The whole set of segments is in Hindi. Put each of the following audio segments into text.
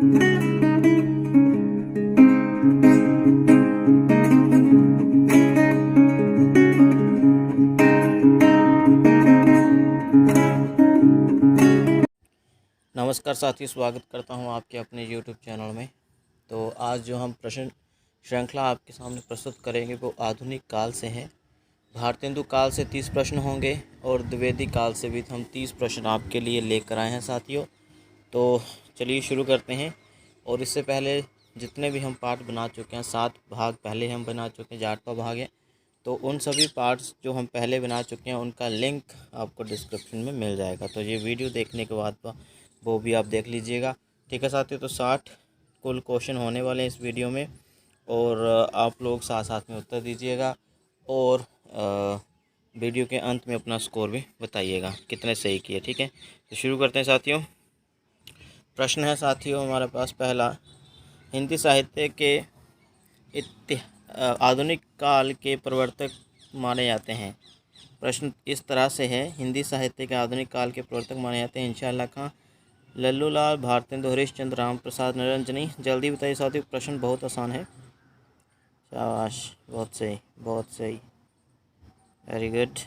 नमस्कार साथियों, स्वागत करता हूं आपके अपने YouTube चैनल में। तो आज जो हम प्रश्न श्रृंखला आपके सामने प्रस्तुत करेंगे वो आधुनिक काल से है। भारतेंदु काल से 30 प्रश्न होंगे और द्विवेदी काल से भी हम 30 प्रश्न आपके लिए लेकर आए हैं साथियों। तो चलिए शुरू करते हैं। और इससे पहले जितने भी हम पार्ट बना चुके हैं, 7 भाग पहले हम बना चुके हैं, 8वां भाग है। तो उन सभी पार्ट्स जो हम पहले बना चुके हैं उनका लिंक आपको डिस्क्रिप्शन में मिल जाएगा। तो ये वीडियो देखने के बाद वो भी आप देख लीजिएगा, ठीक है साथियों। तो 60 कुल क्वेश्चन होने वाले हैं इस वीडियो में, और आप लोग साथ साथ में उत्तर दीजिएगा और वीडियो के अंत में अपना स्कोर भी बताइएगा कितने सही किए, ठीक है। तो शुरू करते हैं साथियों। प्रश्न है साथियों हमारे पास पहला, हिंदी साहित्य के आधुनिक काल के प्रवर्तक माने जाते हैं। प्रश्न इस तरह से है, हिंदी साहित्य के आधुनिक काल के प्रवर्तक माने जाते हैं इंशाअल्लाह खां, लल्लूलाल, भारतेंदु हरीशचंद्र, राम प्रसाद, निरंजनी। जल्दी बताइए साथियों, प्रश्न बहुत आसान है। शाबाश, बहुत सही, बहुत सही, वेरी गुड।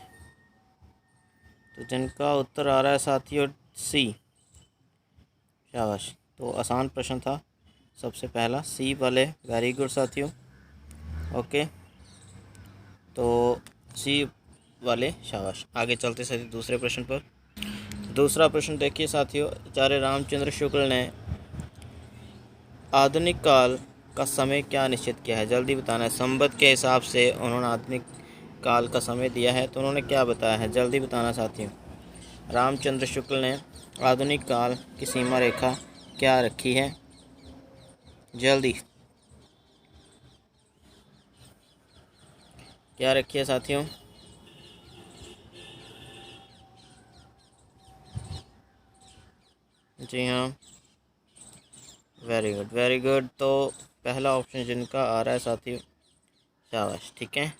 तो जिनका उत्तर आ रहा है साथियों सी, शाबाश। तो आसान प्रश्न था सबसे पहला, सी वाले, वेरी गुड साथियों, ओके। तो सी वाले, शाबाश। आगे चलते साथियों दूसरे प्रश्न पर। दूसरा प्रश्न देखिए साथियों, आचार्य रामचंद्र शुक्ल ने आधुनिक काल का समय क्या निश्चित किया है? जल्दी बताना है। संवत के हिसाब से उन्होंने आधुनिक काल का समय दिया है, तो उन्होंने क्या बताया है? जल्दी बताना साथियों। रामचंद्र शुक्ल ने आधुनिक काल की सीमा रेखा क्या रखी है? जल्दी, क्या रखी है साथियों? जी हाँ, वेरी गुड, वेरी गुड। तो पहला ऑप्शन जिनका आ रहा है साथियों, शाबाश, ठीक है।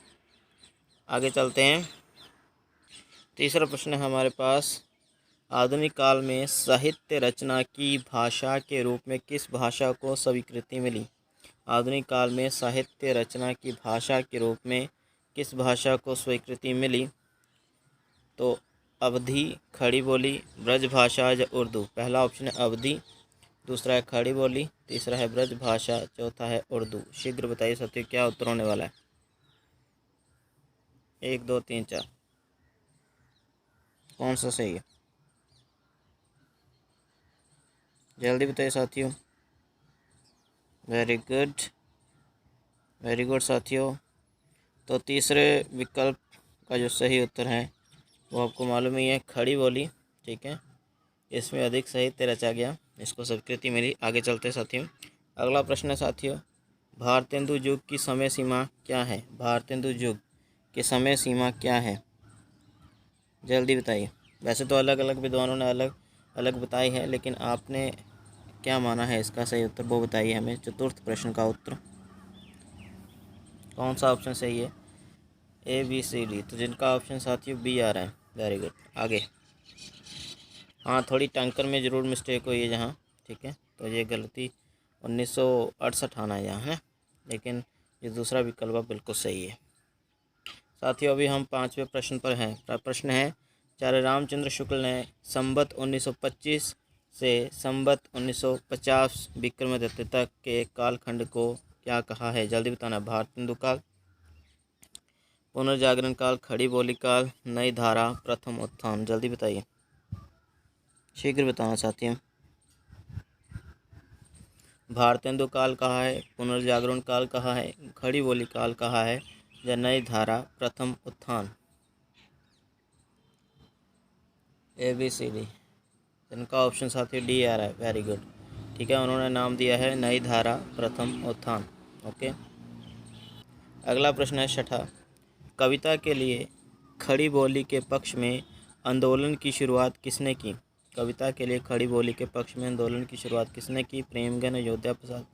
आगे चलते हैं। तीसरा प्रश्न है हमारे पास, आधुनिक काल में साहित्य रचना की भाषा के रूप में किस भाषा को स्वीकृति मिली? आधुनिक काल में साहित्य रचना की भाषा के रूप में किस भाषा को स्वीकृति मिली? तो अवधी, खड़ी बोली, ब्रज भाषा या उर्दू। पहला ऑप्शन है अवधी, दूसरा है खड़ी बोली, तीसरा है ब्रज भाषा, चौथा है उर्दू। शीघ्र बताइए साथियों क्या उत्तर होने वाला है। 1 2 3 4, कौन सा सही है? जल्दी बताइए साथियों। वेरी गुड, वेरी गुड साथियों। तो तीसरे विकल्प का जो सही उत्तर है वो आपको मालूम ही है, खड़ी बोली, ठीक है। इसमें अधिक साहित्य रचा गया, इसको स्वीकृति मिली। आगे चलते साथियों। अगला प्रश्न है साथियों, भारतेंदु युग की समय सीमा क्या है? भारतेंदु युग की समय सीमा क्या है? जल्दी बताइए। वैसे तो अलग अलग विद्वानों ने अलग अलग बताई है, लेकिन आपने क्या माना है इसका सही उत्तर, वो बताइए हमें। चतुर्थ प्रश्न का उत्तर कौन सा ऑप्शन सही है? A B C D. तो जिनका ऑप्शन साथियों बी आ रहा है, वेरी गुड। आगे, हाँ थोड़ी टंकर में ज़रूर मिस्टेक हुई है जहाँ, ठीक है। तो ये गलती 1968 आना है यहाँ, है ना, लेकिन ये दूसरा विकल्प बिल्कुल सही है साथियों। अभी हम 5वें प्रश्न पर हैं। प्रश्न है, आचार्य रामचंद्र शुक्ल ने संवत 1925 से संवत 1950 विक्रमादित्य तक के कालखंड को क्या कहा है? जल्दी बताना। भारतेंदु काल, पुनर्जागरण काल, खड़ी बोली काल, नई धारा, प्रथम उत्थान। जल्दी बताइए, शीघ्र बताना साथियों। भारतेंदु काल कहा है, पुनर्जागरण काल कहा है, खड़ी बोली काल कहा है, या नई धारा, प्रथम उत्थान? A B C D. जिनका ऑप्शन साथियों डी आ रहा है, वेरी गुड, ठीक है। उन्होंने नाम दिया है नई धारा, प्रथम उत्थान, ओके। अगला प्रश्न है छठा, कविता के लिए खड़ी बोली के पक्ष में आंदोलन की शुरुआत किसने की? कविता के लिए खड़ी बोली के पक्ष में आंदोलन की शुरुआत किसने की? प्रेमगन, अयोध्या प्रसाद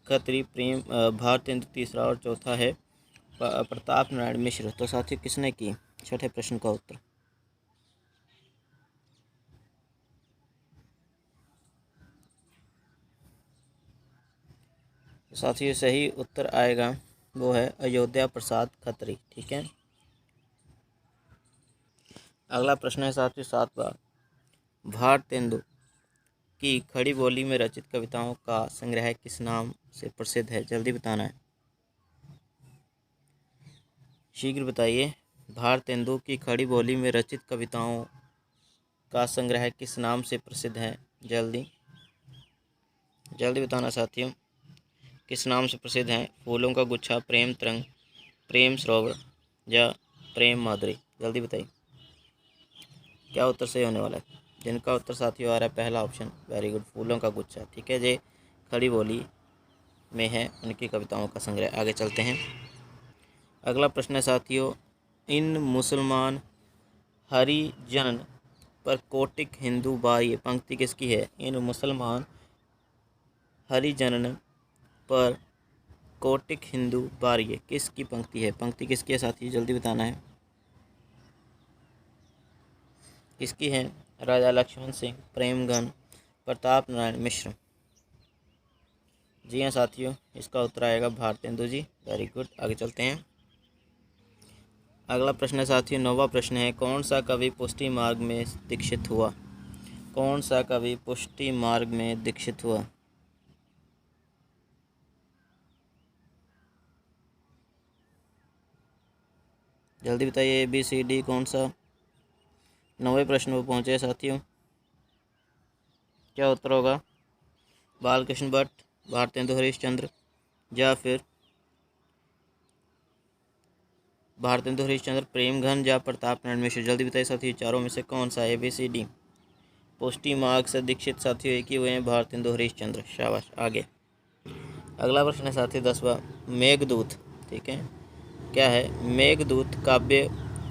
खत्री, भारतेंदु तीसरा, और चौथा है प्रताप नारायण मिश्र। तो साथियों किसने की? छठे प्रश्न का उत्तर साथियों सही उत्तर आएगा वो है अयोध्या प्रसाद खत्री। ठीक है, अगला प्रश्न है साथियों 7वां। भारतेंदु की खड़ी बोली में रचित कविताओं का संग्रह किस नाम से प्रसिद्ध है? जल्दी बताना है, शीघ्र बताइए। भारतेंदु की खड़ी बोली में रचित कविताओं का संग्रह किस नाम से प्रसिद्ध है? जल्दी जल्दी बताना साथियों, किस नाम से प्रसिद्ध है? फूलों का गुच्छा, प्रेम तरंग, प्रेम सरोवर या प्रेम माधुरी? जल्दी बताइए क्या उत्तर सही होने वाला है। जिनका उत्तर साथियों आ रहा है पहला ऑप्शन, वेरी गुड, फूलों का गुच्छा। ठीक है, ये खड़ी बोली में है उनकी कविताओं का संग्रह। आगे चलते हैं, अगला प्रश्न है साथियों, इन मुसलमान हरिजन पर कोटिक हिंदू बाह्य पंक्ति किसकी है? इन मुसलमान हरिजन पर कोटिक हिंदू बाह्य किसकी पंक्ति है? पंक्ति किसकी है साथियों, जल्दी बताना है, किसकी है? राजा लक्ष्मण सिंह, प्रेमगन, प्रताप नारायण मिश्र? जी हाँ साथियों, इसका उत्तर आएगा भारतेंदु जी। वेरी गुड, आगे चलते हैं, अगला प्रश्न है साथियों 9वां प्रश्न है, कौन सा कवि पुष्टि मार्ग में दीक्षित हुआ? कौन सा कवि पुष्टि मार्ग में दीक्षित हुआ? जल्दी बताइए, ABCD कौन सा? 9वें प्रश्न पर पहुँचे साथियों, क्या उत्तर होगा? बालकृष्ण भट्ट, भारतेंदु हरिश्चंद्र या फिर भारतेंदु हरिश्चंद्र, प्रेमघन या प्रताप नारायण मिश्र? जल्दी बताइए साथियों, चारों में से कौन सा? ABCD। पुष्टि मार्ग से दीक्षित साथियों एक ही हुए हैं, भारतेंदु हरिश्चंद्र। शाबाश, आगे अगला प्रश्न है साथियों 10वां, मेघदूत। ठीक है, क्या है? मेघदूत काव्य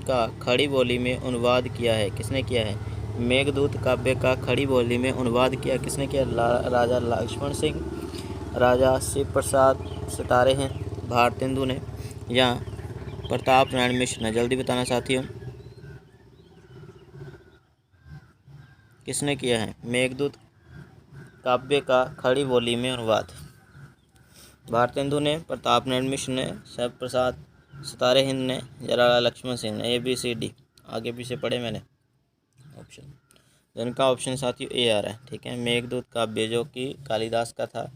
का खड़ी बोली में अनुवाद किया है, किसने किया है? मेघदूत काव्य का खड़ी बोली में अनुवाद किया किसने किया? राजा लक्ष्मण सिंह, राजा शिव प्रसाद सितारे हैं भारतेंदु ने, या प्रताप नारायण मिश्र ने? जल्दी बताना साथियों, किसने किया है मेघदूत काव्य का खड़ी बोली में अनुवाद? भारतेंदु ने, प्रताप नारायण मिश्र ने, शिव प्रसाद सितारे हिंद ने, या राजा लक्ष्मण सिंह ने? ABCD, आगे पीछे पढ़े मैंने ऑप्शन, जिनका ऑप्शन साथियों A आ रहा है। ठीक है, मेघदूत काव्य जो कि कालिदास का था,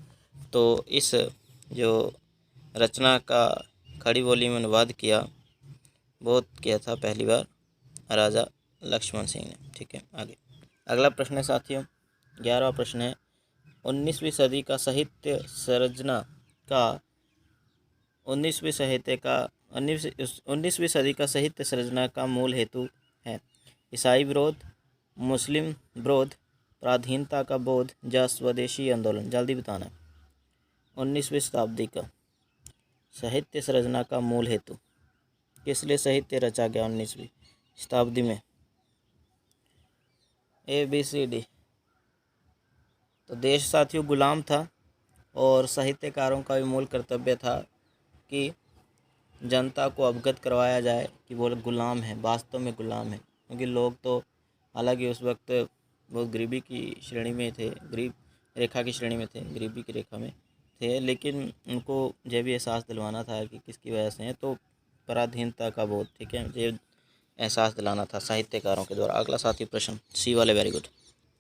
तो इस जो रचना का खड़ी बोली में अनुवाद किया था पहली बार राजा लक्ष्मण सिंह ने। ठीक है, आगे अगला प्रश्न है साथियों 11वां प्रश्न है, 19वीं सदी का साहित्य सर्जना का 19वीं सदी का साहित्य सर्जना का मूल हेतु है? ईसाई विरोध, मुस्लिम विरोध, पराधीनता का बोध या स्वदेशी आंदोलन? जल्दी बताना है, 19वीं शताब्दी का साहित्य सर्जना का मूल हेतु, किस लिए साहित्य रचा गया 19वीं शताब्दी में? ABCD। तो देश साथियों गुलाम था और साहित्यकारों का भी मूल कर्तव्य था कि जनता को अवगत करवाया जाए कि वो गुलाम है, वास्तव में गुलाम है। क्योंकि लोग तो हालांकि उस वक्त बहुत गरीबी की श्रेणी में थे, गरीब रेखा की श्रेणी में थे, गरीबी की रेखा में थे, लेकिन उनको यह भी एहसास दिलवाना था कि किसकी वजह से है, तो पराधीनता का बोध, ठीक है, ये एहसास दिलाना था साहित्यकारों के द्वारा। अगला साथी प्रश्न C वाले, वेरी गुड।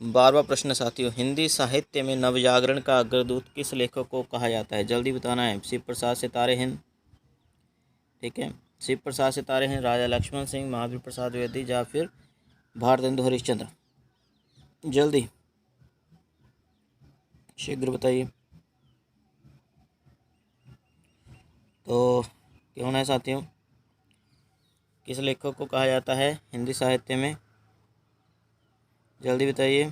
12वां प्रश्न साथियों, हिंदी साहित्य में नवजागरण का अग्रदूत किस लेखक को कहा जाता है? जल्दी बताना है, शिव प्रसाद सितारे हिंद, ठीक है, शिव प्रसाद सितारे हिंद, राजा लक्ष्मण सिंह, महावीर प्रसाद द्विवेदी या फिर भारतेंदु हरिश्चंद्र? जल्दी शीघ्र बताइए। तो कौन है साथियों, किस लेखक को कहा जाता है हिंदी साहित्य में? जल्दी बताइए।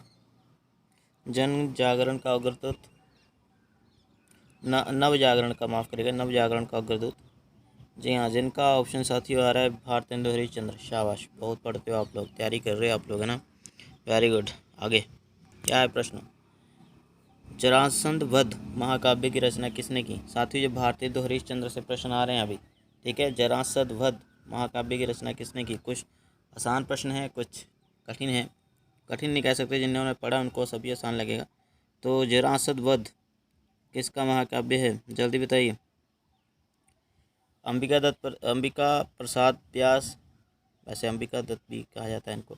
जन जागरण का अग्रदूत, नव जागरण का, माफ़ करिएगा, नव जागरण का अग्रदूत। जी हाँ, जिनका ऑप्शन साथियों आ रहा है भारतेंदु हरिश्चंद्र। शाबाश, बहुत पढ़ते हो आप लोग, तैयारी कर रहे हो आप लोग, है ना, वेरी गुड। आगे क्या है प्रश्न, जरासंध वध महाकाव्य की रचना किसने की? साथियों ये भारतेंदु हरिश्चंद्र से प्रश्न आ रहे हैं अभी, ठीक है। जरासंध वध महाकाव्य की रचना किसने की? कुछ आसान प्रश्न है, कुछ कठिन है, कठिन नहीं कह सकते, जिन्होंने पढ़ा उनको सभी आसान लगेगा। तो जरासंध वध किसका महाकाव्य है, जल्दी बताइए। अंबिका प्रसाद व्यास, वैसे अंबिका दत्त भी कहा जाता है इनको।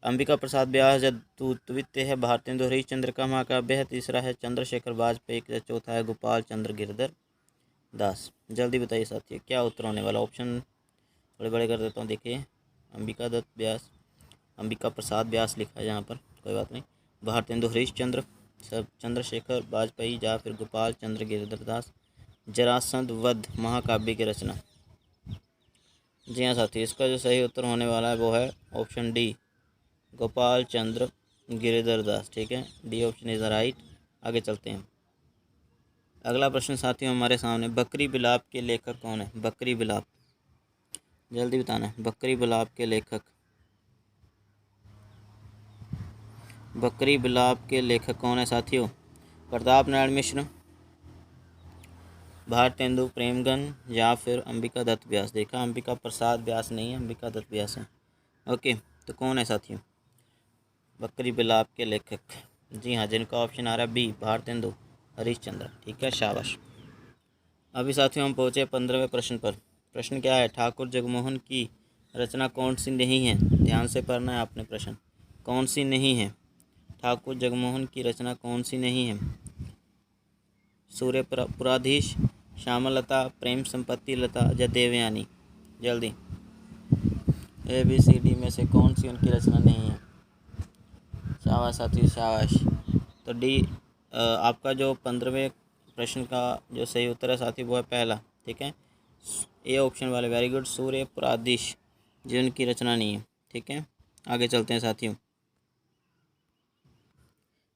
अंबिका प्रसाद व्यास द्वितीय है भारतेंदु हरिश्चंद्र का महाकाव्य है। तीसरा है चंद्रशेखर वाजपेयी का। चौथा है गोपाल चंद्र गिरधर दास। जल्दी बताइए साथियों क्या उत्तर होने वाला। ऑप्शन बड़े बड़े कर देता हूँ, देखिए। अंबिका दत्त व्यास, अंबिका प्रसाद व्यास लिखा है यहाँ पर, कोई बात नहीं। भारतेंदु हरिश्चंद्र, सब चंद्रशेखर वाजपेयी या फिर गोपाल चंद्र गिरधर दास। जरासंध वध महाकाव्य की रचना। जी हाँ साथी, इसका जो सही उत्तर होने वाला है वो है ऑप्शन डी, गोपाल चंद्र गिरधर दास। ठीक है, डी ऑप्शन इज राइट। आगे चलते हैं। अगला प्रश्न साथियों हमारे सामने, बकरी बिलाप के लेखक कौन है। बकरी बिलाप, जल्दी बताना है। बकरी बिलाप के लेखक, बकरी बिलाप के लेखक कौन है साथियों। प्रताप नारायण मिश्र, भारतेंदु प्रेमगन या फिर अंबिका दत्त व्यास। देखा, अंबिका प्रसाद व्यास नहीं है, अंबिका दत्त व्यास है। ओके, तो कौन है साथियों बकरी बिलाप के लेखक। जी हाँ, जिनका ऑप्शन आ रहा है बी, भारतेंदु हरिश्चंद्र। ठीक है, शाबाश। अभी साथियों हम पहुँचे 15वें प्रश्न पर। प्रश्न क्या है, ठाकुर जगमोहन की रचना कौन सी नहीं है। ध्यान से पढ़ना है आपने प्रश्न, कौन सी नहीं है। ठाकुर जगमोहन की रचना कौन सी नहीं है। सूर्यपुराधीश, श्यामलता, प्रेम संपत्ति लता या देवयानी। जल्दी, ABCD में से कौन सी उनकी रचना नहीं है। शाबाश साथी, शाबाश। तो डी आपका जो 15वें प्रश्न का जो सही उत्तर है साथी वो है पहला। ठीक है, ए ऑप्शन वाले, वेरी गुड। सूर्यपुराधीश जी उनकी रचना नहीं है। ठीक है, आगे चलते हैं साथियों।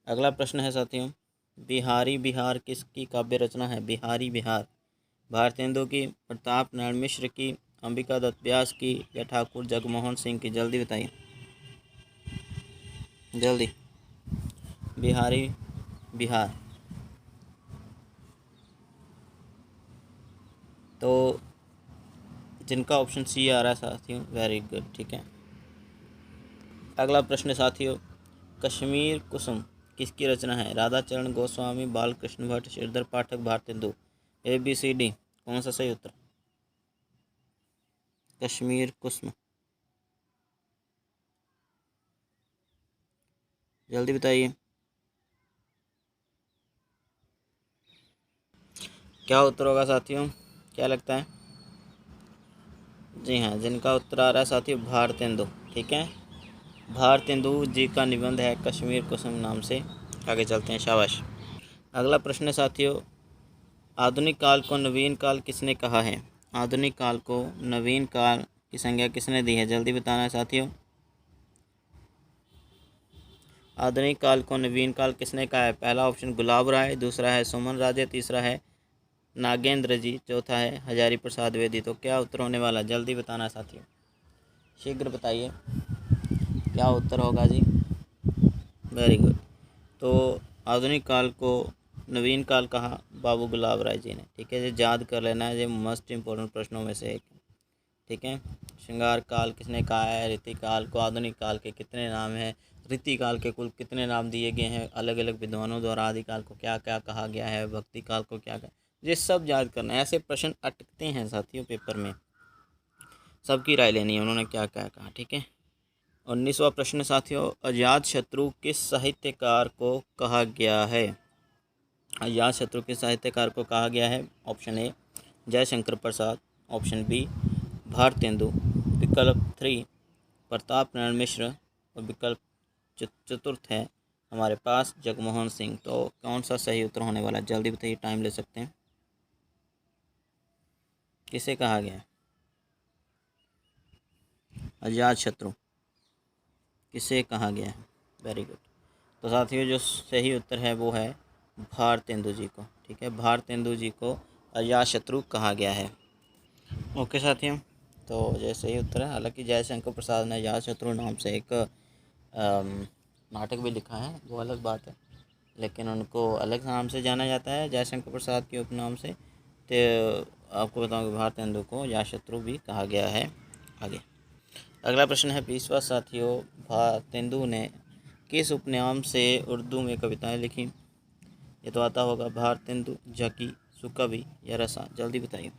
अगला प्रश्न है साथियों, बिहारी बिहार किसकी काव्य रचना है। बिहारी बिहार, भारतेंदु की, प्रताप नारायण मिश्र की, अंबिका दत्त व्यास की या ठाकुर जगमोहन सिंह की। जल्दी बताइए, जल्दी। बिहारी बिहार, तो जिनका ऑप्शन सी आ रहा है साथियों, वेरी गुड। ठीक है, अगला प्रश्न साथियों, कश्मीर कुसुम किसकी रचना है। राधाचरण गोस्वामी, बालकृष्ण भट्ट, श्रीधर पाठक, भारतेंदु। ABCD, कौन सा सही उत्तर। कश्मीर कुसुम, जल्दी बताइए क्या उत्तर होगा साथियों, क्या लगता है। जी हाँ, जिनका उत्तर आ रहा है साथियों भारतेंदु। ठीक है, भारतेंदु जी का निबंध है कश्मीर कुसुम नाम से। आगे चलते हैं, शाबाश। अगला प्रश्न है साथियों, आधुनिक काल को नवीन काल किसने कहा है। आधुनिक काल को नवीन काल की संज्ञा किसने दी है। जल्दी बताना है साथियों, आधुनिक काल को नवीन काल किसने कहा है। पहला ऑप्शन गुलाब राय, दूसरा है सुमन राजे, तीसरा है नागेंद्र जी, चौथा है हजारी प्रसाद द्विवेदी। तो क्या उत्तर होने वाला, जल्दी बताना साथियों, शीघ्र बताइए क्या उत्तर होगा जी। Very good. तो आधुनिक काल को नवीन काल कहा बाबू गुलाब राय जी ने। ठीक है, ये याद कर लेना है, ये मोस्ट इम्पोर्टेंट प्रश्नों में से एक। ठीक है, श्रृंगार काल किसने कहा है। रीति काल को, आधुनिक काल के कितने नाम हैं, रीति काल के कुल कितने नाम दिए गए हैं अलग अलग विद्वानों द्वारा, आदिकाल को क्या क्या कहा गया है, भक्ति काल को क्या क्या, ये सब याद करना है। ऐसे प्रश्न अटकते हैं साथियों पेपर में, सबकी राय लेनी है उन्होंने क्या क्या कहा। ठीक है, 19वां प्रश्न साथियों, अजातशत्रु किस साहित्यकार को कहा गया है। अजातशत्रु किस साहित्यकार को कहा गया है। Option A Jaishankar Prasad, option B Bharatendu, विकल्प 3 प्रताप नारायण मिश्र और विकल्प चतुर्थ है हमारे पास जगमोहन सिंह। तो कौन सा सही उत्तर होने वाला है, जल्दी बताइए, टाइम ले सकते हैं। किसे कहा गया है अजातशत्रु, किसे कहा गया है। Very good. तो साथियों जो सही उत्तर है वो है भारतेंदु जी को। ठीक है, भारतेंदु जी को अजातशत्रु कहा गया है। ओके साथियों, तो ये सही उत्तर है। हालांकि जयशंकर प्रसाद ने अजातशत्रु नाम से एक नाटक भी लिखा है, वो अलग बात है, लेकिन उनको अलग नाम से जाना जाता है जयशंकर प्रसाद के उपनाम से। तो आपको बताऊँ कि भारतेंदु को अजातशत्रु भी कहा गया है। आगे अगला प्रश्न है 20वां साथियों, भारतेंदु ने किस उपनाम से उर्दू में कविताएं लिखी। ये तो आता होगा, भारतेंदु, जकी, सुकवि या रसा। जल्दी बताइए,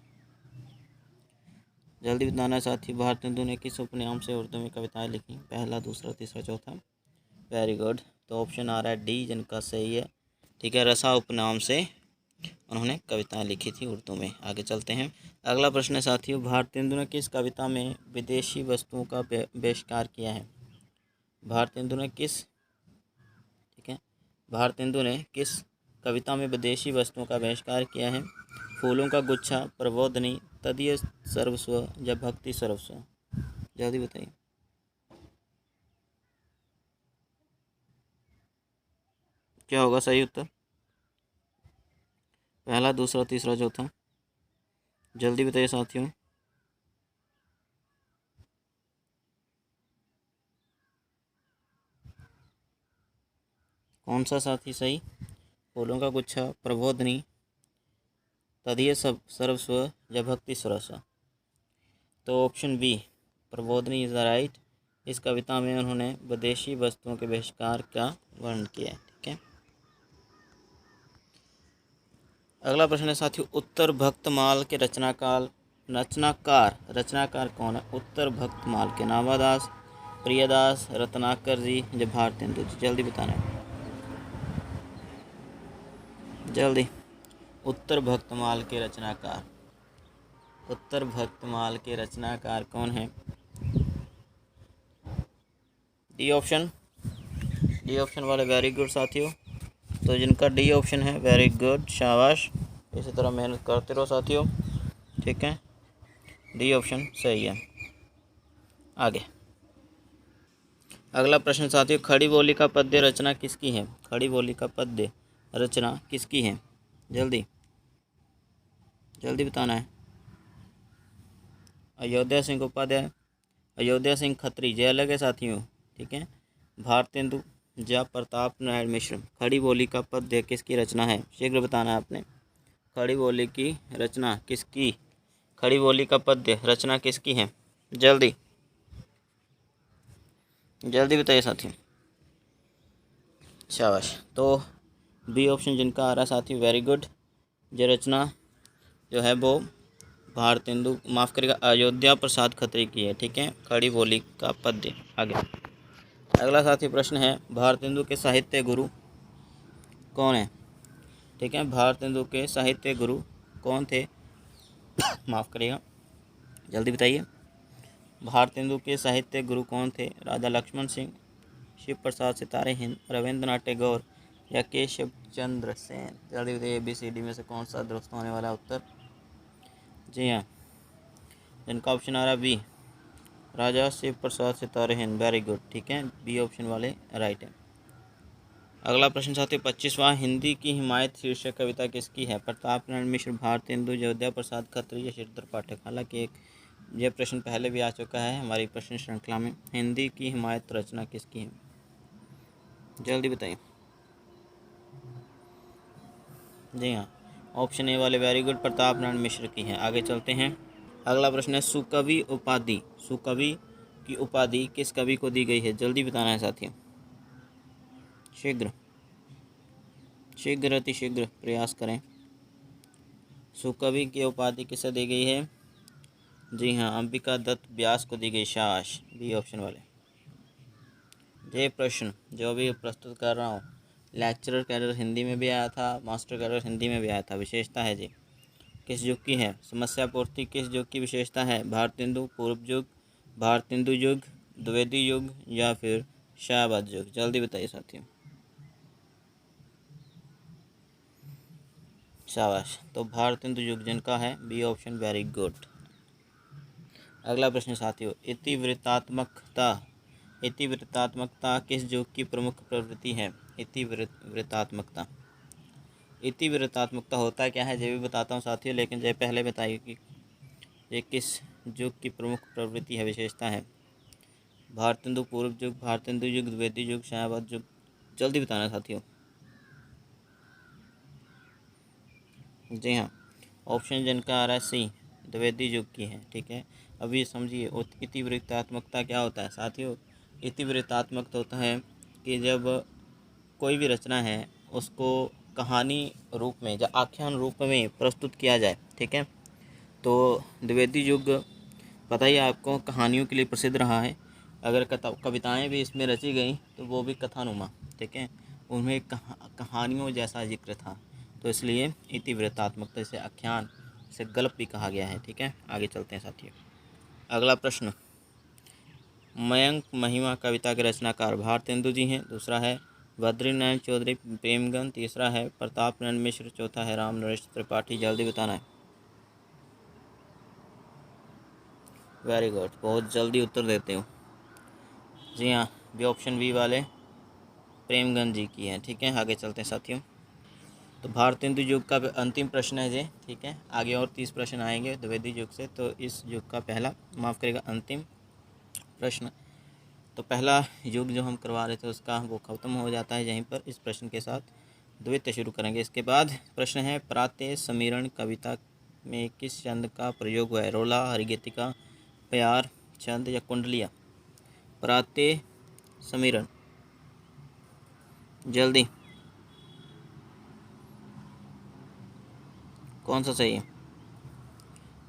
जल्दी बताना साथी। भारतेंदु ने किस उपनाम से उर्दू में कविताएं लिखी? पहला, दूसरा, तीसरा, चौथा। Very good. तो ऑप्शन आ रहा है डी, जिनका सही है। ठीक है, रसा उपनाम से उन्होंने कविताएं लिखी थी उर्दू में। आगे चलते हैं। अगला प्रश्न है साथियों, भारतेंदु ने किस कविता में विदेशी वस्तुओं का बहिष्कार किया है? भारतेंदु ने किस, ठीक है, भारतेंदु ने किस कविता में विदेशी वस्तुओं का बहिष्कार किया है? फूलों का गुच्छा, प्रबोधनी, तदीय सर्वस्व या भक्ति सर्वस्व। जल्दी बताइए। क्या होगा सही उत्तर? पहला, दूसरा, तीसरा, चौथा। जल्दी बताइए साथियों। कौन सा साथी सही? फूलों का गुच्छा, प्रबोधनी, तदीय सब सर्वस्व या भक्ति सर्वस्व। तो option B, Prabodhini is the right. इस कविता में उन्होंने विदेशी वस्तुओं के बहिष्कार का वर्णन किया है। ठीक है, अगला प्रश्न है साथियों, उत्तर भक्तमाल के रचनाकार कौन है? उत्तर भक्तमाल के नावादास, प्रियदास, रत्नाकर जी या भारतेंदु जी। जल्दी बताना है, जल्दी। उत्तर भक्तमाल के रचनाकार कौन है? डी ऑप्शन, डी ऑप्शन वाले वेरी गुड साथियों। तो जिनका डी ऑप्शन है, वेरी गुड, शाबाश। इसी तरह मेहनत करते रहो साथियों। ठीक है, डी ऑप्शन सही है। आगे अगला प्रश्न साथियों, खड़ी बोली का पद्य रचना किसकी है? खड़ी बोली का पद्य रचना किसकी है? जल्दी, जल्दी बताना है। अयोध्या सिंह उपाध्याय, अयोध्या सिंह खत्री, जय अलग है साथियों। ठीक है, भारतेंदु या प्रताप नारायण मिश्र। खड़ी बोली का पद्य किसकी रचना है? शीघ्र बताना है आपने। खड़ी बोली की रचना किसकी, खड़ी बोली का पद्य रचना किसकी है? जल्दी, जल्दी बताइए साथियों। शाबाश। तो बी ऑप्शन जिनका आ रहा है साथी, वेरी गुड। ये रचना जो है वो भारतेंदु, माफ़ करेगा, अयोध्या प्रसाद खत्री की है। ठीक है, खड़ी बोली का पद्य। आगे अगला साथी प्रश्न है, भारतेंदु के साहित्य गुरु कौन है? ठीक है, भारतेंदु के साहित्य गुरु कौन थे? माफ़ करिएगा, जल्दी बताइए। भारतेंदु के साहित्य गुरु कौन थे? राजा लक्ष्मण सिंह, शिव प्रसाद सितारे हिंद, रविंद्रनाथ टैगोर या केशव चंद्र सेन। जल्दी बताइए, ABCD में से कौन सा दुरुस्त होने वाला उत्तर? जी हाँ, जिनका ऑप्शन आ रहा है बी, राजा शिव प्रसाद सितारे हिंद। Very good. ठीक है, बी ऑप्शन वाले राइट है। अगला प्रश्न साथियों, 25वां हिंदी की हिमायत शीर्षक कविता किसकी है? प्रताप नारायण मिश्र, भारतेंदु, अयोध्या प्रसाद खत्री या श्रीधर पाठक। हालांकि यह प्रश्न पहले भी आ चुका है हमारी प्रश्न श्रृंखला में। हिंदी की हिमायत रचना किसकी है? जल्दी बताइए। जी हाँ, ऑप्शन ए वाले वेरी गुड, प्रताप नारायण मिश्र की है। आगे चलते हैं। अगला प्रश्न है, सुकवि उपाधि, सुकवि की उपाधि किस कवि को दी गई है? जल्दी बताना है साथियों, शीघ्र, शीघ्र अतिशीघ्र प्रयास करें। सुकवि की उपाधि किसे दी गई है? जी हाँ, अंबिका दत्त व्यास को दी गई। शाबाश, बी ऑप्शन वाले। ये प्रश्न जो अभी प्रस्तुत कर रहा हूँ, लेक्चरर कैडर हिंदी में भी आया था, मास्टर कैडर हिंदी में भी आया था। विशेषता है जी, किस युग की है? समस्या पूर्ति किस युग की विशेषता है? भारतेंदु पूर्व युग, भारतेंदु युग, द्विवेदी युग या फिर शाहबाद युग। जल्दी बताइए साथियों। शाबाश, तो भारतेंदु युग जिनका है, बी ऑप्शन वेरी गुड। अगला प्रश्न साथियों, इतिवृत्तात्मकता किस युग की प्रमुख प्रवृत्ति है? इतिवृत्तात्मकता, इतिवृत्तात्मकता होता क्या है, ये भी बताता हूँ साथियों, लेकिन ये पहले बताइए कि ये किस युग की प्रमुख प्रवृत्ति है, विशेषता है? भारतेंदु पूर्व युग, भारतेंदु युग, द्विवेदी युग, शाहबाद युग। जल्दी बताना साथियों। जी हाँ, ऑप्शन जिनका आ रहा है सी, द्विवेदी युग की है। ठीक है, अभी समझिए इतिवृत्तात्मकता क्या होता है साथियों। इतिवृत्तात्मक होता है कि जब कोई भी रचना है उसको कहानी रूप में या आख्यान रूप में प्रस्तुत किया जाए, ठीक है, तो द्विवेदी युग पता ही है आपको कहानियों के लिए प्रसिद्ध रहा है। अगर कविताएं भी इसमें रची गई तो वो भी कथानुमा, ठीक है, उनमें कहानियों जैसा जिक्र था, तो इसलिए इतिवृत्तात्मकता से आख्यान से गल्प भी कहा गया है, ठीक है। आगे चलते हैं साथियों। अगला प्रश्न, मयंक महिमा कविता के रचनाकार भारतेंदु जी हैं, दूसरा है बद्रीनारायण चौधरी प्रेमगन, तीसरा है प्रताप नारायण मिश्र, चौथा है राम नरेश त्रिपाठी। जल्दी बताना है। वेरी गुड, बहुत जल्दी उत्तर देते हो। जी हाँ, ये ऑप्शन बी वाले प्रेमगंज जी की है, ठीक है। आगे चलते हैं साथियों। तो भारतेंदु युग का अंतिम प्रश्न है ये, ठीक है। आगे और 30 प्रश्न आएंगे द्विवेदी युग से, तो इस युग का पहला, माफ़ करेगा, अंतिम प्रश्न। तो पहला युग जो हम करवा रहे थे उसका वो ख़त्म हो जाता है यहीं पर। इस प्रश्न के साथ द्वितीय शुरू करेंगे। इसके बाद प्रश्न है, प्रातः समीरण कविता में किस छंद का प्रयोग हुआ है? रोला, हरिगीतिका, प्यार छंद या कुंडलिया? प्रातः समीरण, जल्दी, कौन सा सही है?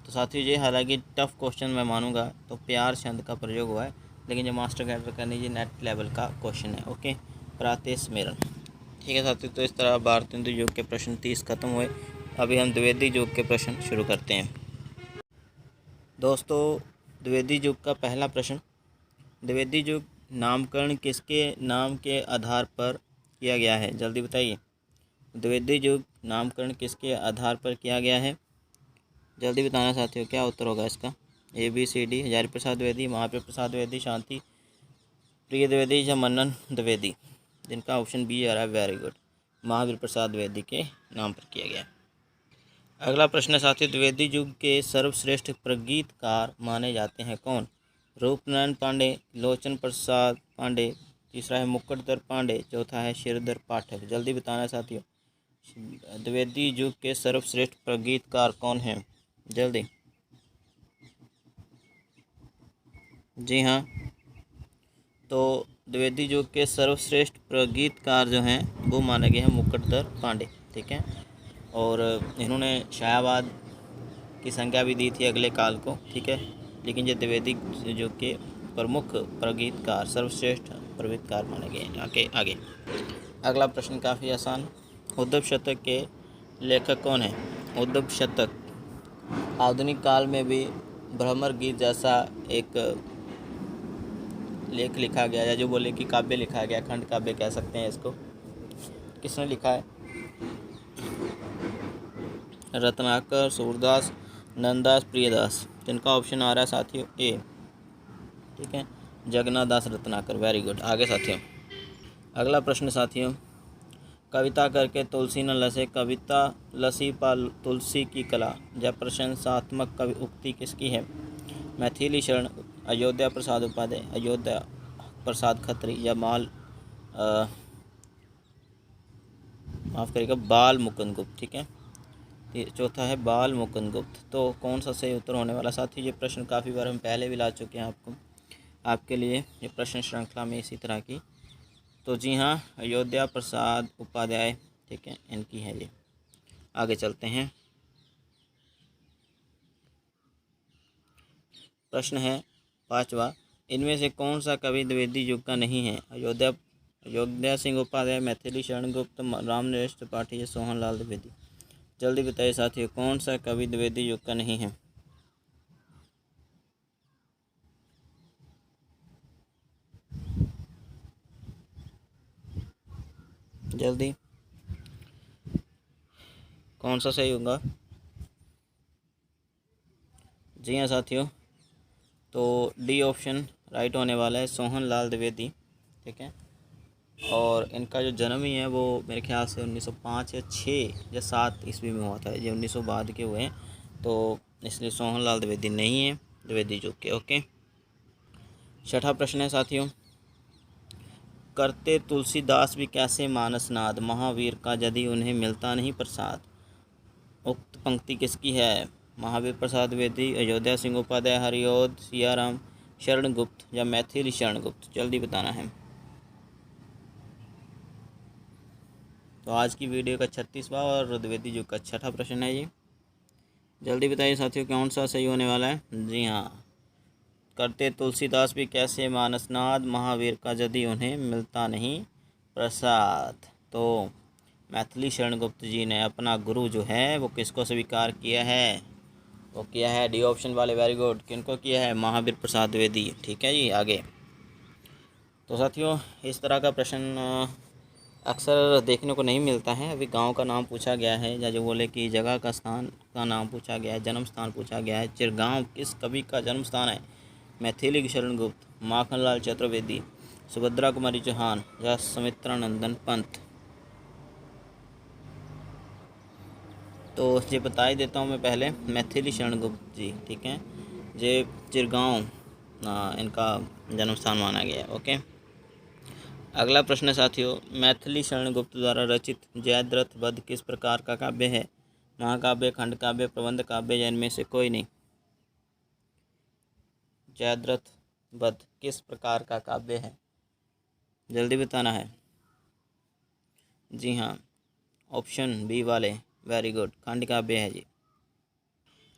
तो साथियों ये हालांकि टफ क्वेश्चन मैं मानूंगा, तो प्यार छंद का प्रयोग हुआ है, लेकिन जो मास्टर कैडर करनी ये नेट लेवल का क्वेश्चन है, ओके। प्रातः स्मरण, ठीक है साथियों। तो इस तरह भारतेंदु युग के प्रश्न 30 खत्म हुए। अभी हम द्विवेदी युग के प्रश्न शुरू करते हैं। दोस्तों, द्विवेदी युग का पहला प्रश्न, द्विवेदी युग नामकरण किसके नाम के आधार पर किया गया है? जल्दी बताइए। द्विवेदी युग नामकरण किसके आधार पर किया गया है? जल्दी बताना साथियों, क्या उत्तर होगा इसका? ABCD, हजारी प्रसाद द्विवेदी, महावीर प्रसाद द्विवेदी, शांति प्रिय द्विवेदी या मन्नन द्विवेदी? जिनका ऑप्शन बी आ रहा है, वेरी गुड, महावीर प्रसाद द्विवेदी के नाम पर किया गया। अगला प्रश्न है साथियों, द्विवेदी युग के सर्वश्रेष्ठ प्रगीतकार माने जाते हैं कौन? रूपनारायण पांडे, लोचन प्रसाद पांडे, तीसरा है मुकुटधर पांडे, चौथा है श्रीधर पाठक। जल्दी बताना है साथियों, द्विवेदी युग के सर्वश्रेष्ठ प्रगीतकार कौन हैं? जल्दी। जी हाँ, तो द्विवेदी युग के सर्वश्रेष्ठ प्रगीतकार जो हैं वो माने गए हैं मुकुटधर पांडे, ठीक है। और इन्होंने शायाबाद की संज्ञा भी दी थी अगले काल को, ठीक है। लेकिन ये द्विवेदी युग के प्रमुख प्रगीतकार, सर्वश्रेष्ठ प्रगीतकार माने गए हैं। आगे अगला प्रश्न काफ़ी आसान, उद्धव शतक के लेखक कौन है? उद्धव शतक आधुनिक काल में भी भ्रमर गीत जैसा एक लेख लिखा गया, या जो बोले कि काव्य लिखा गया, खंड काव्य कह सकते हैं इसको। किसने लिखा है? रत्नाकर, सूरदास, नंददास, प्रियदास। जिनका ऑप्शन आ रहा है साथियों ए, ठीक है, जगन्नाथ दास रत्नाकर। Very good. आगे साथियों, अगला प्रश्न साथियों, कविता करके तुलसी न लसे, कविता लसी पाल तुलसी की कला, या प्रशंसात्मक कवि उक्ति किसकी है? मैथिली शरण, अयोध्या प्रसाद उपाध्याय, अयोध्या प्रसाद खत्री, या माफ़ करिएगा बाल मुकुंद गुप्त, ठीक है। चौथा है बाल मुकुंद गुप्त। तो कौन सा सही उत्तर होने वाला? साथ ही ये प्रश्न काफ़ी बार हम पहले भी ला चुके हैं आपके लिए ये प्रश्न श्रृंखला में इसी तरह की। तो जी हाँ, अयोध्या प्रसाद उपाध्याय, ठीक है, इनकी है ये। आगे चलते हैं। प्रश्न है पांचवा, इनमें से कौन सा कवि द्विवेदी युग का नहीं है? अयोध्या सिंह उपाध्याय, मैथिली शरण गुप्त, राम नरेश त्रिपाठी या सोहन लाल द्विवेदी? जल्दी बताइए साथियों, कौन सा कवि द्विवेदी युग का नहीं है? जल्दी, कौन सा सही होगा? जी हाँ साथियों, तो डी ऑप्शन राइट होने वाला है, सोहन लाल द्विवेदी, ठीक है। और इनका जो जन्म ही है वो मेरे ख्याल से 1905 या 6 या 7 ईस्वी में हुआ था। ये 1900 बाद के हुए हैं, तो इसलिए सोहन लाल द्विवेदी नहीं है द्विवेदी युग के, ओके। छठा प्रश्न है साथियों, करते तुलसीदास भी कैसे मानसनाद, महावीर का यदि उन्हें मिलता नहीं प्रसाद? उक्त पंक्ति किसकी है? महावीर प्रसाद द्विवेदी, अयोध्या सिंह उपाध्याय, हरिओद सियाराम शरण गुप्त, या मैथिली शरण गुप्त? जल्दी बताना है। तो आज की वीडियो का 36वां और द्विवेदी युग का छठा प्रश्न है ये। जल्दी बताइए साथियों कौन सा सही होने वाला है। जी हाँ, करते तुलसीदास भी कैसे मानसनाद, महावीर का यदि उन्हें मिलता नहीं प्रसाद। तो मैथिली शरण गुप्त जी ने अपना गुरु जो है वो किसको स्वीकार किया है, वो किया है डी ऑप्शन वाले, वेरी गुड। किनको किया है, महावीर प्रसाद द्विवेदी। ठीक है जी, आगे। तो साथियों इस तरह का प्रश्न अक्सर देखने को नहीं मिलता है। अभी गांव का नाम पूछा गया है, या जो बोले कि जगह का स्थान का नाम पूछा गया है, जन्म स्थान पूछा गया है। चिरगांव किस कवि का जन्म स्थान है, मैथिली शरण गुप्त, माखनलाल चतुर्वेदी, सुभद्रा कुमारी चौहान या सुमित्रानंदन पंत। तो ये बता ही देता हूँ मैं पहले, मैथिली शरण गुप्त जी। ठीक है, ये चिरगांव इनका जन्म स्थान माना गया है। ओके, अगला प्रश्न साथियों, मैथिली शरण गुप्त द्वारा रचित जयद्रथ वध किस प्रकार का काव्य है, महाकाव्य, खंड काव्य, प्रबंध काव्य या इनमें से कोई नहीं। जयद्रथ वध किस प्रकार का काव्य है, जल्दी बताना है। जी हाँ, ऑप्शन बी वाले, वेरी गुड, खंड काव्य है जी।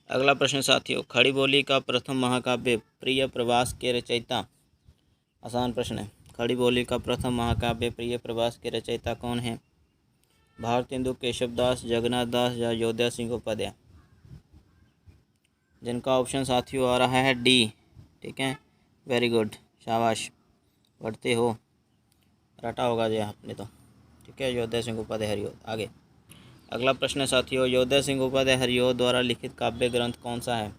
अगला प्रश्न साथियों, खड़ी बोली का प्रथम महाकाव्य प्रिय प्रवास के रचयिता। आसान प्रश्न है। खड़ी बोली का प्रथम महाकाव्य प्रिय प्रवास के रचयिता कौन है, भारतेंदु, केशवदास, जगन्नाथ दास या योद्धा सिंह उपाध्याय। जिनका ऑप्शन साथियों आ रहा है डी। ठीक है, वेरी गुड, शाबाश, पढ़ते हो, रटा होगा जी आपने तो। ठीक है, योद्धा सिंह उपाध्याय हरियोध। आगे अगला प्रश्न है साथियों, योद्धा सिंह उपाध्याय हरियोध द्वारा लिखित काव्य ग्रंथ कौन सा है।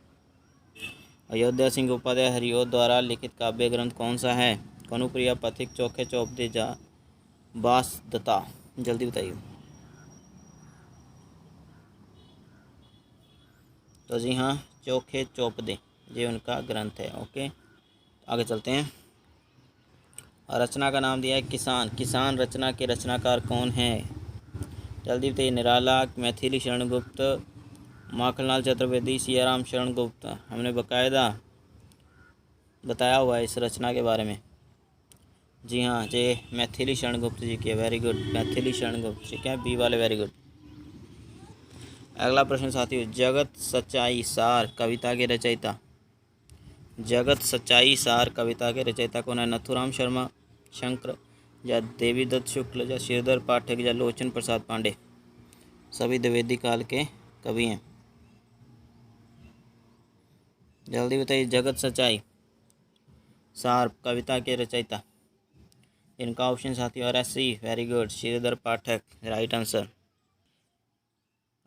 अयोध्या सिंह उपाध्याय हरियोध द्वारा लिखित काव्य ग्रंथ कौन सा है, कनुप्रिया, पथिक, चोखे चौपदे जा बासदता। जल्दी बताइए। तो जी हाँ, चोखे चौपदे ये उनका ग्रंथ है। ओके, आगे चलते हैं। रचना का नाम दिया है किसान। किसान रचना के रचनाकार कौन है, जल्दी बताइए। निराला, मैथिली शरण गुप्त, माखनलाल चतुर्वेदी, सियाराम शरण गुप्त। हमने बकायदा बताया हुआ है इस रचना के बारे में। जी हाँ, ये मैथिली शरण गुप्त जी की है, वेरी गुड, मैथिली शरण गुप्त। ठीक है, बी वाले, वेरी गुड। अगला प्रश्न साथियों, जगत सच्चाई सार कविता के रचयिता। जगत सच्चाई सार कविता के रचयिता कौन है, नथुराम शर्मा, शंकर या देवीदत्त शुक्ल या श्रीधर पाठक या लोचन प्रसाद पांडे। सभी द्विवेदी काल के कवि हैं। जल्दी बताइए, जगत सच्चाई सार कविता के रचयिता। इनका ऑप्शन साथियों are C, very good, Shridhar Pathak, right answer.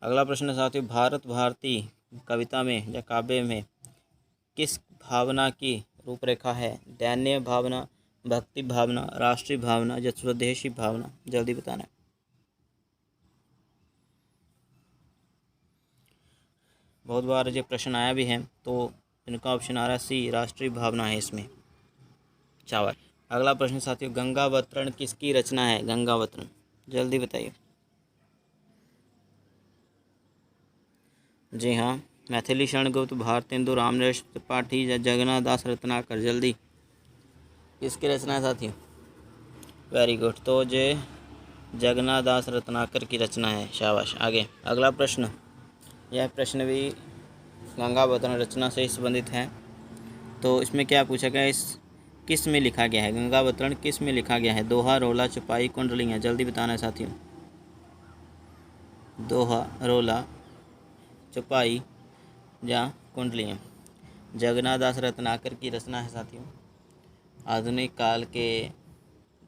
अगला प्रश्न साथियों, भारत भारती कविता में या काव्य में किस भावना की रूपरेखा है, दैन्य भावना, भक्ति भावना, राष्ट्रीय भावना या स्वदेशी भावना। जल्दी बताना है। बहुत बार ये प्रश्न आया भी है, तो इनका ऑप्शन आ रहा है सी, राष्ट्रीय भावना है इसमें। चावल। अगला प्रश्न साथियों, गंगावतरण किसकी रचना है, गंगावतरण। जल्दी बताइए। जी हाँ, मैथिली शरण गुप्त, भारतेंदु, रामनरेश त्रिपाठी या जगन्नाथ दास रत्नाकर। जल्दी, किसकी रचना है साथियों, वेरी गुड, तो ये जगन्नाथ दास रत्नाकर की रचना है, शाबाश। आगे अगला प्रश्न, यह प्रश्न भी गंगावतरण रचना से संबंधित है। तो इसमें क्या पूछा गया, इस किस में लिखा गया है, गंगावतरण किस में लिखा गया है, दोहा, रोला, चौपाई, कुंडलियाँ। जल्दी बताना है साथियों। दोहा, रोला, चौपाई या कुंडलियाँ। जगन्नाथ दास रत्नाकर की रचना है साथियों, आधुनिक काल के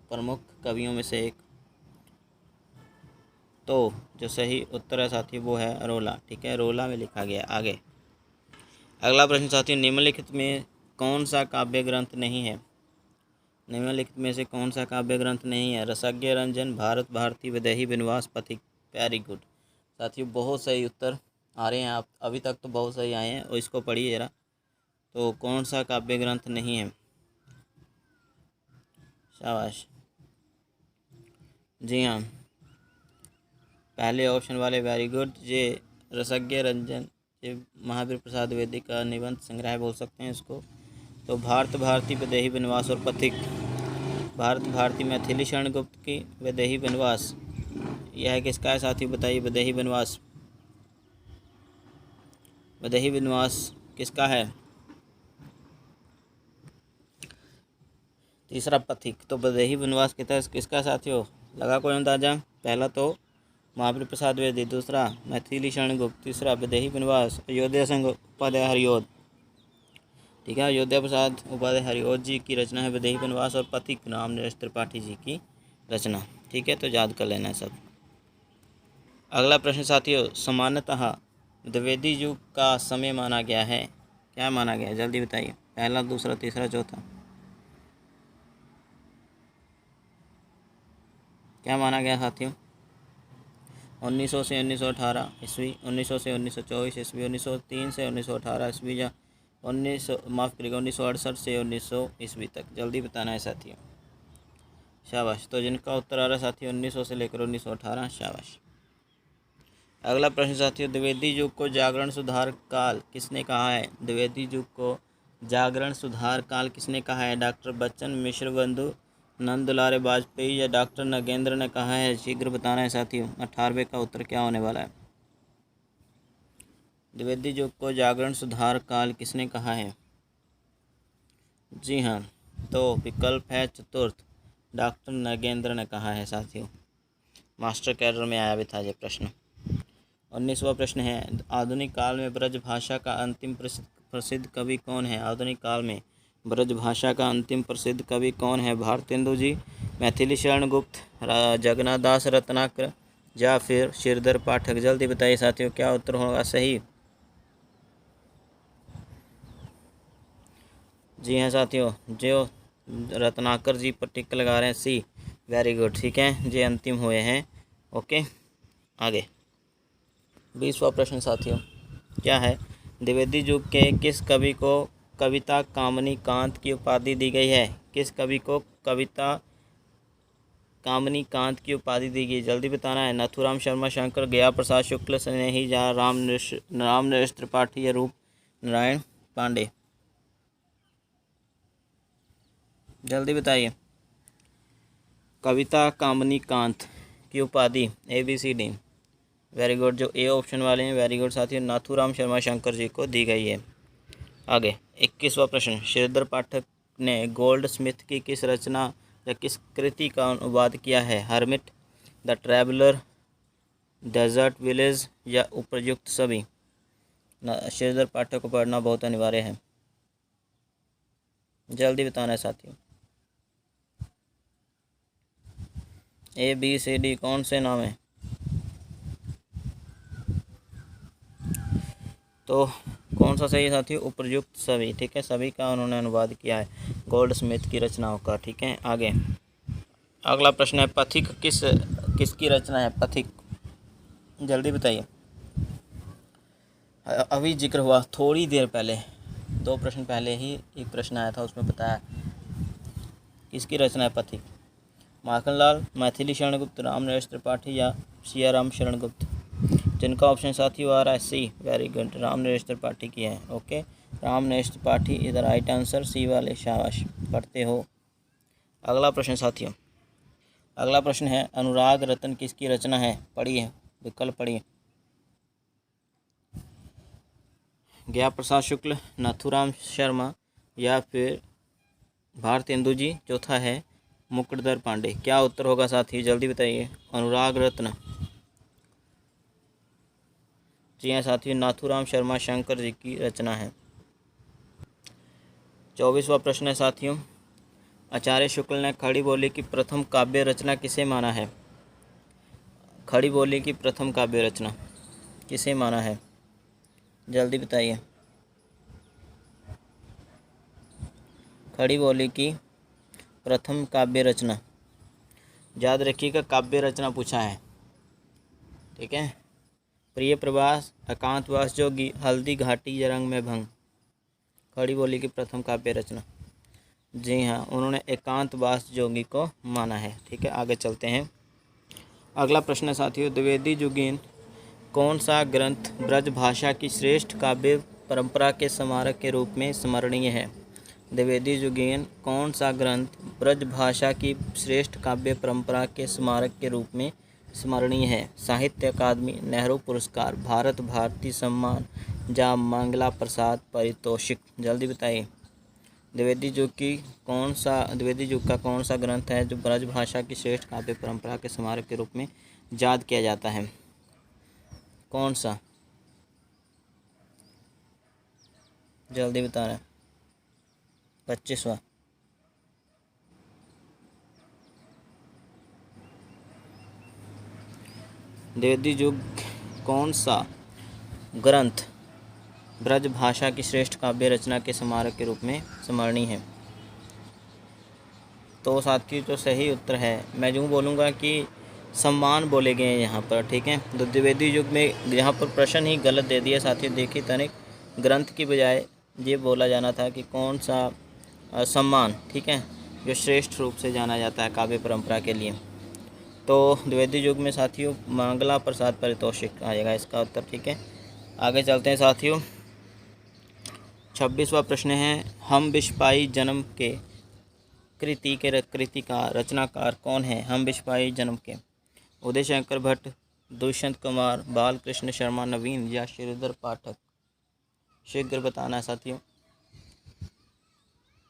प्रमुख कवियों में से एक। तो जो सही उत्तर है साथियों वो है रोला। ठीक है, रोला में लिखा गया। आगे अगला प्रश्न साथियों, निम्नलिखित में कौन सा काव्य ग्रंथ नहीं है, निम्नलिखित में से कौन सा काव्य ग्रंथ नहीं है, रसज्ञ रंजन, भारत भारती, विदेही वनवास, पथिक। वेरी गुड साथियों, बहुत सही उत्तर आ रहे हैं आप अभी तक, तो बहुत सही आए हैं। और इसको पढ़िए जरा, तो कौन सा काव्य ग्रंथ नहीं है, शाबाश। जी हाँ, पहले ऑप्शन वाले, वेरी गुड, ये रसज्ञ रंजन, ये महावीर प्रसाद द्विवेदी का निबंध संग्रह बोल सकते हैं इसको। तो भारत भारती, विदेही वनवास और पथिक। भारत भारती मैथिली शरण गुप्त की, विदेही वनवास यह है किसका है साथियों, बताइए। वैदेही वनवास, वैदेही वनवास किसका है? तीसरा पथिक। तो वैदेही वनवास किसका साथियों, लगा कोई अंदाजा? पहला तो महावीर प्रसाद द्विवेदी, दूसरा मैथिली शरण गुप्त, तीसरा वैदेही वनवास अयोध्या संघ उपाध्याय हरिऔध। ठीक है, अयोध्या प्रसाद उपाध्याय हरिऔध जी की रचना है वैदेही वनवास, और पथिक रामनरेश त्रिपाठी जी की रचना। ठीक है, तो याद कर लेना है सब। अगला प्रश्न साथियों, सामान्यतः द्विवेदी युग का समय माना गया है, क्या माना गया है? जल्दी बताइए, पहला, दूसरा, तीसरा, चौथा, क्या माना गया साथियों? 1900 से 1918 ईस्वी, 1900 से 1924 ईस्वी, 1903 से 1918 ईस्वी, या 1968 से 1900 ईस्वी तक। जल्दी बताना है साथियों। शाबाश। तो जिनका उत्तर आ रहा है साथियों 1900 से लेकर 1918, शाबाश। अगला प्रश्न साथियों, द्विवेदी युग को जागरण सुधार काल किसने कहा है? द्विवेदी युग को जागरण सुधार काल किसने कहा है? डॉक्टर बच्चन, मिश्र बंधु, नंद दुलारे वाजपेयी, या डॉक्टर नगेंद्र ने कहा है? शीघ्र बताना है साथियों। 18वें का उत्तर क्या होने वाला है? द्विवेदी युग को जागरण सुधार काल किसने कहा है? जी हाँ, तो विकल्प है चतुर्थ, डॉक्टर नगेंद्र ने कहा है साथियों। मास्टर कैडर में आया भी था ये प्रश्न। 19वां प्रश्न है, आधुनिक काल में ब्रज भाषा का अंतिम प्रसिद्ध कवि कौन है? आधुनिक काल में ब्रज भाषा का अंतिम प्रसिद्ध कवि कौन है? भारतेंदु जी, मैथिली शरण गुप्त, जगन्नाथ दास रत्नाकर, या फिर श्रीधर पाठक। जल्दी बताइए साथियों, क्या उत्तर होगा सही? जी हाँ साथियों, जो रत्नाकर जी पर टिक लगा रहे हैं, सी, वेरी गुड। ठीक है, ये अंतिम हुए हैं। ओके, आगे 20वां प्रश्न साथियों, क्या है? द्विवेदी युग के किस कवि को कविता कामनी कांत की उपाधि दी गई है? किस कवि को कविता कामनी कांत की उपाधि दी गई? जल्दी बताना है। नथुराम शर्मा शंकर, गया प्रसाद शुक्ल, स्नेही झा, रामनरेश त्रिपाठी, या रूप नारायण पांडे। जल्दी बताइए। कविता कामनी कांत की उपाधि ABCD, वेरी गुड। जो ए ऑप्शन वाले हैं, वेरी गुड साथियों, नाथुराम शर्मा शंकर जी को दी गई है। आगे 21वां प्रश्न, श्रीधर पाठक ने गोल्ड स्मिथ की किस रचना या किस कृति का अनुवाद किया है? Hermit, the traveller, desert village, या उपर्युक्त सभी। श्रीधर पाठक को पढ़ना बहुत अनिवार्य है, जल्दी बताना है साथियों। ABCD कौन से नाम है? तो कौन सा सही है साथियों? उपर्युक्त सभी। ठीक है, सभी का उन्होंने अनुवाद किया है गोल्ड स्मिथ की रचनाओं का। ठीक है, आगे अगला प्रश्न है, पथिक किसकी रचना है? पथिक, जल्दी बताइए। अभी जिक्र हुआ थोड़ी देर पहले, 2 प्रश्न पहले ही एक प्रश्न आया था, उसमें बताया किसकी रचना है पथिक? माखनलाल, मैथिली शरण गुप्त, रामनरेश त्रिपाठी, या सियाराम शरण गुप्त। जिनका ऑप्शन साथियों आ रहा है C, very good, Ramnaresh Tripathi की है। Okay, Ramnaresh Tripathi is the right answer, C वाले, शाबाश, पढ़ते हो। अगला प्रश्न साथियों, अगला प्रश्न है, अनुराग रतन किसकी रचना है? पढ़िए, विकल्प पढ़िए। गया प्रसाद शुक्ल, नाथुराम शर्मा, या फिर भारतेंदु जी, चौथा है मुकुटधर पांडे। क्या उत्तर होगा साथियों, जल्दी बताइए। अनुराग रत्न, जी हाँ साथियों, नाथुराम शर्मा शंकर जी की रचना है। 24वां प्रश्न है साथियों, आचार्य शुक्ल ने खड़ी बोली की प्रथम काव्य रचना किसे माना है? खड़ी बोली की प्रथम काव्य रचना किसे माना है? जल्दी बताइए। खड़ी बोली की प्रथम काव्य रचना, याद रखिएगा काव्य रचना पूछा है। ठीक है, प्रिय प्रवास, एकांतवास जोगी, हल्दी घाटी, या रंग में भंग। खड़ी बोली की प्रथम काव्य रचना, जी हाँ, उन्होंने एकांतवास जोगी को माना है। ठीक है, आगे चलते हैं। अगला प्रश्न है साथियों, द्विवेदी युगीन कौन सा ग्रंथ ब्रज भाषा की श्रेष्ठ काव्य परंपरा के स्मारक के रूप में स्मरणीय है? द्विवेदी युगीन कौन सा ग्रंथ ब्रज भाषा की श्रेष्ठ काव्य परंपरा के स्मारक के रूप में स्मरणीय है? साहित्य अकादमी, नेहरू पुरस्कार, भारत भारती सम्मान, या मंगला प्रसाद पारितोषिक? जल्दी बताइए। द्विवेदी युग का कौन सा ग्रंथ है जो ब्रजभाषा की श्रेष्ठ काव्य परंपरा के स्मारक के रूप में याद किया जाता है? कौन सा? जल्दी बताना। 25वां। द्विवेदी युग कौन सा ग्रंथ ब्रजभाषा की श्रेष्ठ काव्य रचना के स्मारक के रूप में स्मरणीय है? तो साथी जो सही उत्तर है, मैं यूँ बोलूँगा कि सम्मान बोले गए हैं यहाँ पर, ठीक है। तो द्विवेदी युग में यहाँ पर प्रश्न ही गलत दे दिया साथियों। देखिए तनिक ग्रंथ की बजाय ये बोला जाना था कि कौन सा सम्मान, ठीक है, जो श्रेष्ठ रूप से जाना जाता है काव्य परंपरा के लिए। तो द्विवेदी युग में साथियों मंगला प्रसाद पारितोषिक आएगा इसका उत्तर, ठीक है। आगे चलते हैं साथियों। 26वां प्रश्न है, हम बिस्पाई जन्म के कृति का रचनाकार कौन है? हम बिस्पाई जन्म के उदय शंकर भट्ट, दुष्यंत कुमार, बालकृष्ण शर्मा नवीन, या श्रीधर पाठक? शीघ्र बताना है साथियों।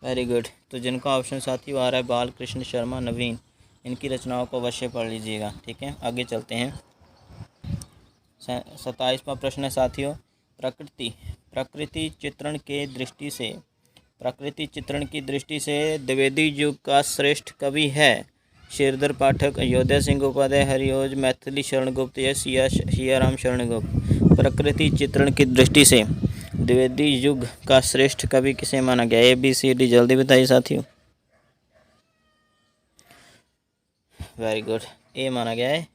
Very good. तो जिनका ऑप्शन साथियों आ रहा है बालकृष्ण शर्मा नवीन, इनकी रचनाओं को अवश्य पढ़ लीजिएगा, ठीक है। आगे चलते हैं। 27वां प्रश्न है साथियों, प्रकृति चित्रण की दृष्टि से द्विवेदी युग का श्रेष्ठ कवि है? श्रीधर पाठक, अयोध्या सिंह उपाध्याय, हरिओज मैथिली शरणगुप्त, या सियाराम शरणगुप्त? प्रकृति चित्रण की दृष्टि से द्विवेदी युग का श्रेष्ठ कवि किसे माना गया? ABCD जल्दी बताइए साथियों। वेरी गुड, ए माना गया है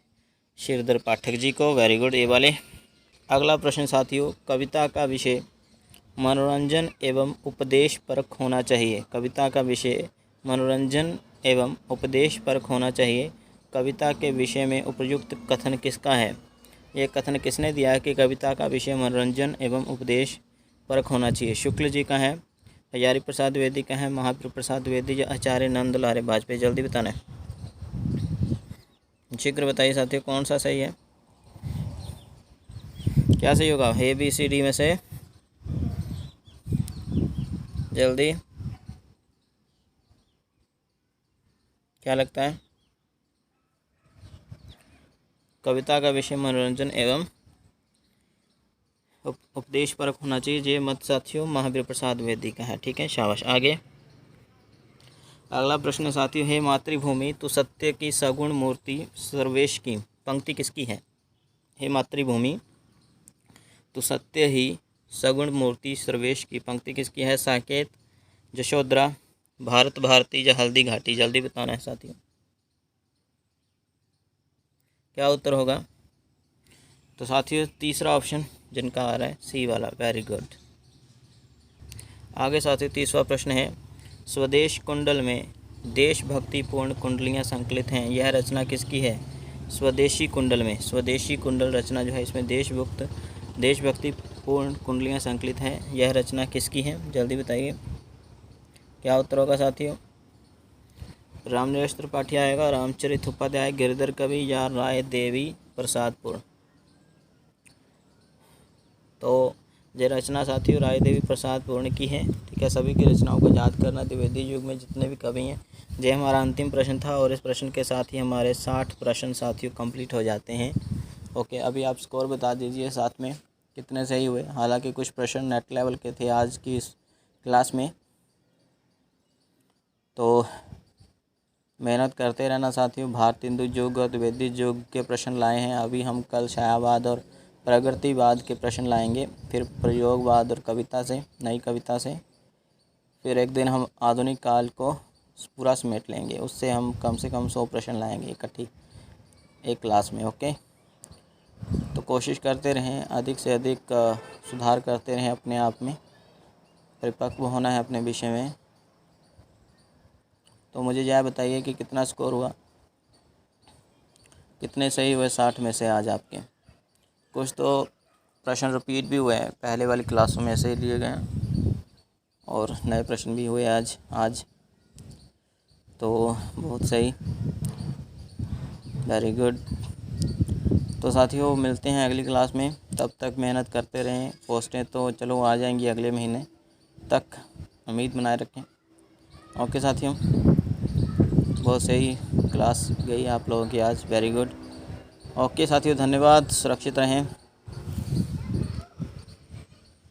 श्रीधर पाठक जी को। वेरी गुड, ए वाले। अगला प्रश्न साथियों, कविता का विषय मनोरंजन एवं उपदेश परक होना चाहिए। कविता का विषय मनोरंजन एवं उपदेश परक होना चाहिए। कविता के विषय में उपयुक्त कथन किसका है? ये कथन किसने दिया है कि कविता का विषय मनोरंजन एवं उपदेश परक होना चाहिए? शुक्ल जी का है, हजारी प्रसाद द्विवेदी का है, महावीर प्रसाद द्विवेदी, या आचार्य नंदलाल वाजपेयी? जल्दी बताना है, शीघ्र बताइए साथियों, कौन सा सही है? क्या सही होगा ABCD में से? जल्दी, क्या लगता है? कविता का विषय मनोरंजन एवं उपदेश परक होना चाहिए, ये मत साथियों महावीर प्रसाद द्विवेदी का है, ठीक है। शाबाश। आगे अगला प्रश्न साथियों है, मातृभूमि तू सत्य की सगुण मूर्ति सर्वेश की पंक्ति किसकी है? हे मातृभूमि तू सत्य ही सगुण मूर्ति सर्वेश की पंक्ति किसकी है? साकेत, यशोधरा, भारत भारती, या हल्दी घाटी? जल्दी बताना है साथियों, क्या उत्तर होगा? तो साथियों तीसरा ऑप्शन जिनका आ रहा है सी वाला। Very good. आगे साथियों 30वां प्रश्न है, स्वदेश कुंडल में देशभक्तिपूर्ण कुंडलियाँ संकलित हैं, यह रचना किसकी है? स्वदेशी कुंडल में, स्वदेशी कुंडल रचना जो है इसमें देशभक्तिपूर्ण कुंडलियाँ संकलित हैं, यह रचना किसकी है? जल्दी बताइए, क्या उत्तर होगा साथियों? रामनिवास त्रिपाठी आएगा, रामचरित उपाध्याय, गिरधर कवि, या राय देवी प्रसादपुर? तो ये रचना साथियों राय देवी प्रसाद पूर्ण की है, ठीक है। सभी की रचनाओं को याद करना, द्विवेदी युग में जितने भी कवि हैं। ये हमारा अंतिम प्रश्न था और इस प्रश्न के साथ ही हमारे 60 प्रश्न साथियों कंप्लीट हो जाते हैं। ओके, अभी आप स्कोर बता दीजिए साथ में कितने सही हुए। हालांकि कुछ प्रश्न नेट लेवल के थे आज की इस क्लास में, तो मेहनत करते रहना साथियों। भारतेंदु युग और द्विवेदी युग के प्रश्न लाए हैं। अभी हम कल छायावाद और प्रगतिवाद के प्रश्न लाएंगे, फिर प्रयोगवाद और कविता से, नई कविता से, फिर एक दिन हम आधुनिक काल को पूरा समेट लेंगे। उससे हम कम से कम 100 प्रश्न लाएंगे इकट्ठी एक क्लास में। ओके, तो कोशिश करते रहें, अधिक से अधिक सुधार करते रहें अपने आप में, परिपक्व होना है अपने विषय में। तो मुझे यह बताइए कि कितना स्कोर हुआ, कितने सही हुए 60 में से आज आपके? कुछ तो प्रश्न रिपीट भी हुए हैं, पहले वाली क्लासों में से लिए गए हैं, और नए प्रश्न भी हुए आज तो बहुत सही, वेरी गुड। तो साथियों मिलते हैं अगली क्लास में, तब तक मेहनत करते रहें। पोस्टें तो चलो आ जाएंगी अगले महीने तक, उम्मीद बनाए रखें। ओके साथियों, बहुत सही क्लास गई आप लोगों की आज, वेरी गुड। ओके साथियों, धन्यवाद, सुरक्षित रहें।